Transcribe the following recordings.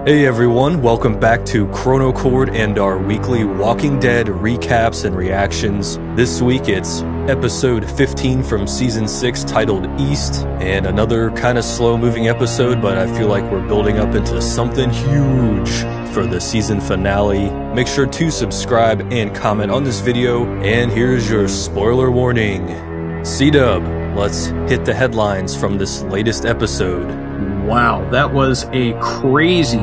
Hey everyone, welcome back to Chronocord and our weekly Walking Dead recaps and reactions. This week it's episode 15 from season 6 titled East, and another kind of slow moving episode, but I feel like we're building up into something huge for the season finale. Make sure to subscribe and comment on this video, and here's your spoiler warning. C-Dub, let's hit the headlines from this latest episode. Wow, that was a crazy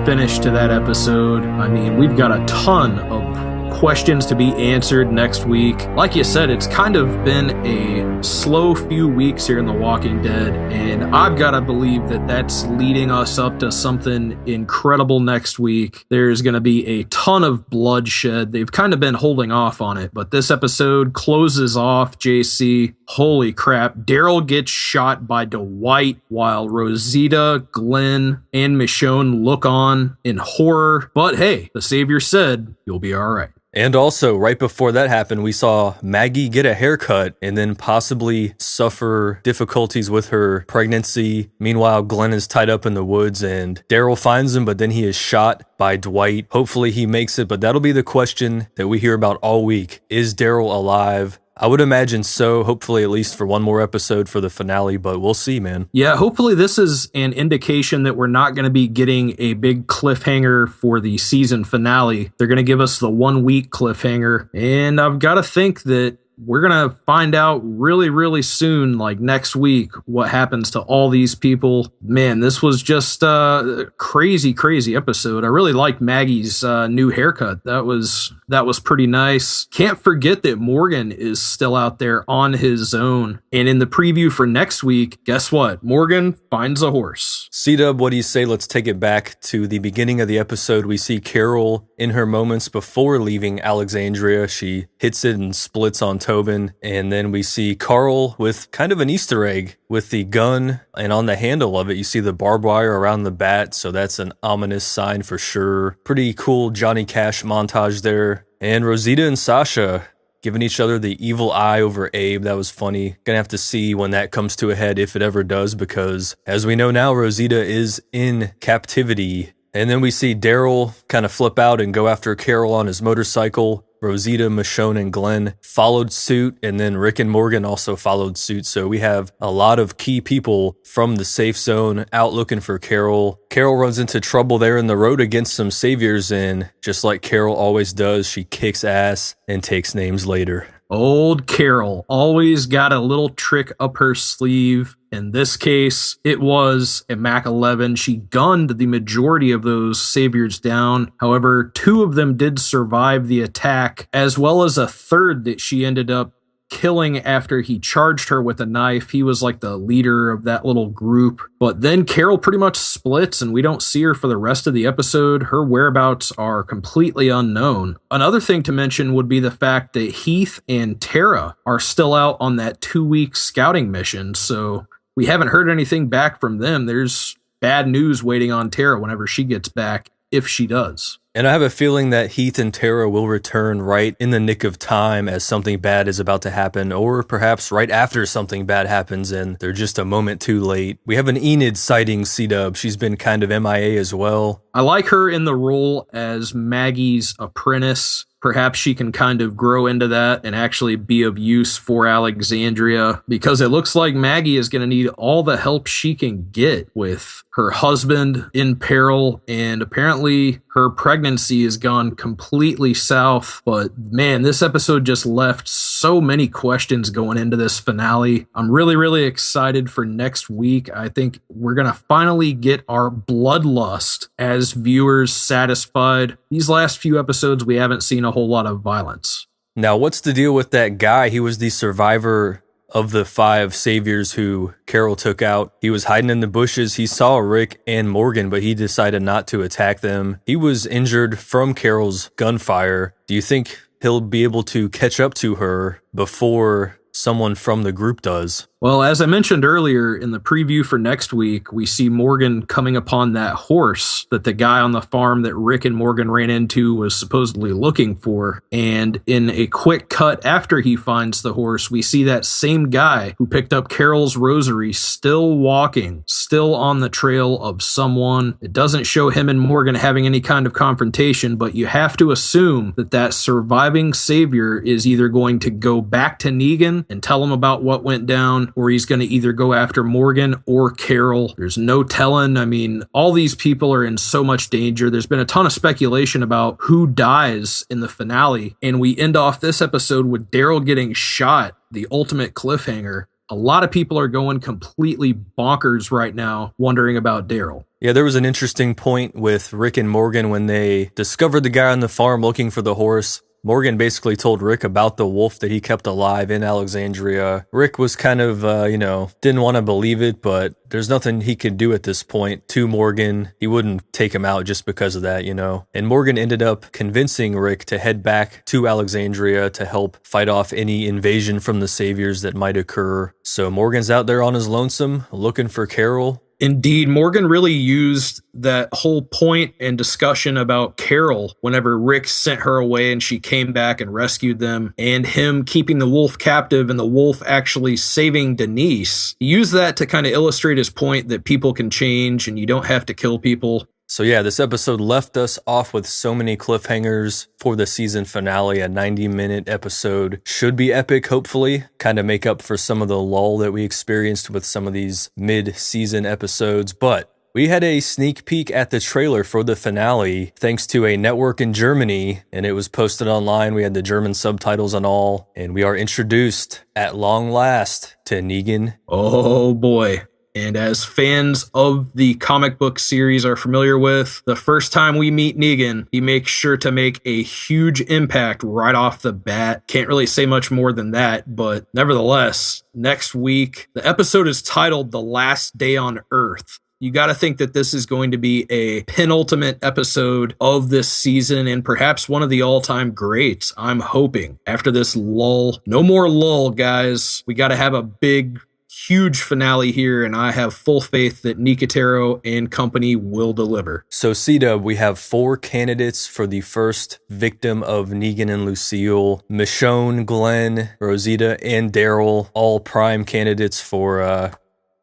finish to that episode. I mean, we've got a ton of questions to be answered next week. Like you said, it's kind of been a slow few weeks here in The Walking Dead, and I've got to believe that that's leading us up to something incredible next week. There's going to be a ton of bloodshed. They've kind of been holding off on it, but this episode closes off JC. Holy crap, Daryl gets shot by Dwight while Rosita, Glenn, and Michonne look on in horror. But hey, the Savior said, you'll be all right. And also, right before that happened, we saw Maggie get a haircut and then possibly suffer difficulties with her pregnancy. Meanwhile, Glenn is tied up in the woods and Daryl finds him, but then he is shot by Dwight. Hopefully he makes it, but that'll be the question that we hear about all week. Is Daryl alive? I would imagine so, hopefully at least for one more episode for the finale, but we'll see, man. Yeah, hopefully this is an indication that we're not going to be getting a big cliffhanger for the season finale. They're going to give us the 1 week cliffhanger, and I've got to think that we're going to find out really soon, like next week, what happens to all these people. Man, this was just a crazy episode. I really liked Maggie's new haircut. That was pretty nice. Can't forget that Morgan is still out there on his own. And in the preview for next week, guess what? Morgan finds a horse. C-Dub, what do you say? Let's take it back to the beginning of the episode. We see Carol in her moments before leaving Alexandria. She hits it and splits on Tobin, and then we see Carl with kind of an Easter egg with the gun, and on the handle of it you see the barbed wire around the bat, so that's an ominous sign for sure. Pretty cool Johnny Cash montage there. And Rosita and Sasha giving each other the evil eye over Abe. That was funny. Gonna have to see when that comes to a head, if it ever does, because as we know now, Rosita is in captivity. And then we see Daryl kind of flip out and go after Carol on his motorcycle. Rosita, Michonne, and Glenn followed suit, and then Rick and Morgan also followed suit. So we have a lot of key people from the safe zone out looking for Carol. Carol runs into trouble there in the road against some saviors, and just like Carol always does, she kicks ass and takes names later. Old Carol always got a little trick up her sleeve. In this case, it was a Mac 11. She gunned the majority of those saviors down. However, 2 of them did survive the attack, as well as a third that she ended up killing after he charged her with a knife. He was like the leader of that little group. But then Carol pretty much splits and we don't see her for the rest of the episode. Her whereabouts are completely unknown. Another thing to mention would be the fact that Heath and Tara are still out on that 2-week scouting mission. So we haven't heard anything back from them. There's bad news waiting on Tara whenever she gets back, if she does. And I have a feeling that Heath and Tara will return right in the nick of time as something bad is about to happen, or perhaps right after something bad happens and they're just a moment too late. We have an Enid sighting, C-Dub. She's been kind of MIA as well. I like her in the role as Maggie's apprentice. Perhaps she can kind of grow into that and actually be of use for Alexandria, because it looks like Maggie is going to need all the help she can get with her husband in peril, and apparently her pregnancy has gone completely south. But man, this episode just left so many questions going into this finale. I'm really excited for next week. I think we're going to finally get our bloodlust as viewers satisfied. These last few episodes, we haven't seen a whole lot of violence. Now, what's the deal with that guy? He was the survivor of the 5 saviors who Carol took out. He was hiding in the bushes. He saw Rick and Morgan, but he decided not to attack them. He was injured from Carol's gunfire. Do you think he'll be able to catch up to her before someone from the group does. Well, as I mentioned earlier, in the preview for next week, we see Morgan coming upon that horse that the guy on the farm that Rick and Morgan ran into was supposedly looking for. And in a quick cut after he finds the horse, we see that same guy who picked up Carol's rosary still walking, still on the trail of someone. It doesn't show him and Morgan having any kind of confrontation, but you have to assume that that surviving savior is either going to go back to Negan and tell him about what went down, or he's going to either go after Morgan or Carol. There's no telling. I mean, all these people are in so much danger. There's been a ton of speculation about who dies in the finale, and we end off this episode with Daryl getting shot, the ultimate cliffhanger. A lot of people are going completely bonkers right now, wondering about Daryl. Yeah, there was an interesting point with Rick and Morgan when they discovered the guy on the farm looking for the horse. Morgan basically told Rick about the wolf that he kept alive in Alexandria. Rick was kind of, didn't want to believe it, but there's nothing he could do at this point to Morgan. He wouldn't take him out just because of that, And Morgan ended up convincing Rick to head back to Alexandria to help fight off any invasion from the Saviors that might occur. So Morgan's out there on his lonesome, looking for Carol. Indeed, Morgan really used that whole point and discussion about Carol whenever Rick sent her away and she came back and rescued them, and him keeping the wolf captive and the wolf actually saving Denise. He used that to kind of illustrate his point that people can change and you don't have to kill people. So yeah, this episode left us off with so many cliffhangers for the season finale. A 90-minute episode should be epic, hopefully. Kind of make up for some of the lull that we experienced with some of these mid-season episodes. But we had a sneak peek at the trailer for the finale thanks to a network in Germany, and it was posted online. We had the German subtitles and all, and we are introduced at long last to Negan. Oh boy. And as fans of the comic book series are familiar with, the first time we meet Negan, he makes sure to make a huge impact right off the bat. Can't really say much more than that, but nevertheless, next week, the episode is titled The Last Day on Earth. You got to think that this is going to be a penultimate episode of this season and perhaps one of the all-time greats, I'm hoping. After this lull, no more lull, guys. We got to have a big, huge finale here, and I have full faith that Nicotero and company will deliver. So, C-Dub, we have 4 candidates for the first victim of Negan and Lucille. Michonne, Glenn, Rosita, and Daryl, all prime candidates for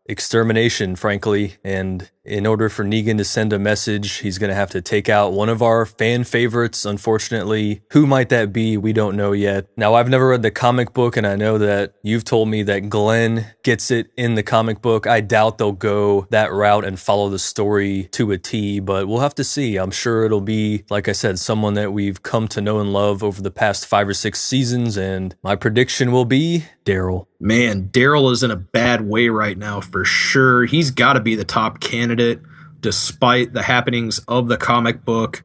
extermination, frankly. And in order for Negan to send a message, he's going to have to take out one of our fan favorites, unfortunately. Who might that be? We don't know yet. Now, I've never read the comic book, and I know that you've told me that Glenn gets it in the comic book. I doubt they'll go that route and follow the story to a T, but we'll have to see. I'm sure it'll be, like I said, someone that we've come to know and love over the past 5 or 6 seasons, and my prediction will be Daryl. Man, Daryl is in a bad way right now for sure. He's got to be the top candidate despite the happenings of the comic book.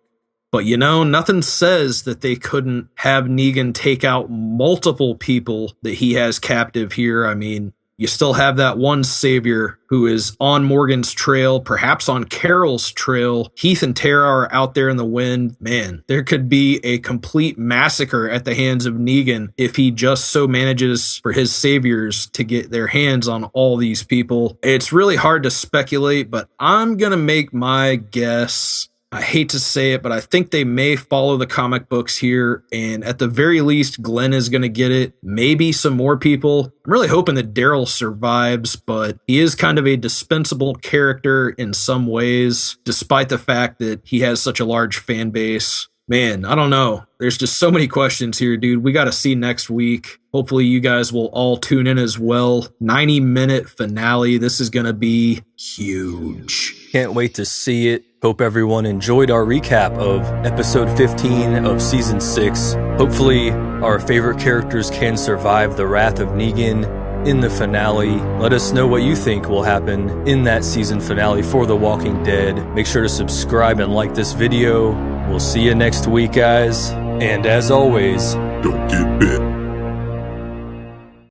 But nothing says that they couldn't have Negan take out multiple people that he has captive here. I mean, you still have that one savior who is on Morgan's trail, perhaps on Carol's trail. Heath and Tara are out there in the wind. Man, there could be a complete massacre at the hands of Negan if he just so manages for his saviors to get their hands on all these people. It's really hard to speculate, but I'm going to make my guess. I hate to say it, but I think they may follow the comic books here, and at the very least, Glenn is going to get it. Maybe some more people. I'm really hoping that Daryl survives, but he is kind of a dispensable character in some ways, despite the fact that he has such a large fan base. Man, I don't know. There's just so many questions here, dude. We got to see next week. Hopefully you guys will all tune in as well. 90-minute finale. This is going to be huge. Can't wait to see it. Hope everyone enjoyed our recap of episode 15 of season 6. Hopefully our favorite characters can survive the wrath of Negan in the finale. Let us know what you think will happen in that season finale for The Walking Dead. Make sure to subscribe and like this video. We'll see you next week, guys. And as always, don't get bit.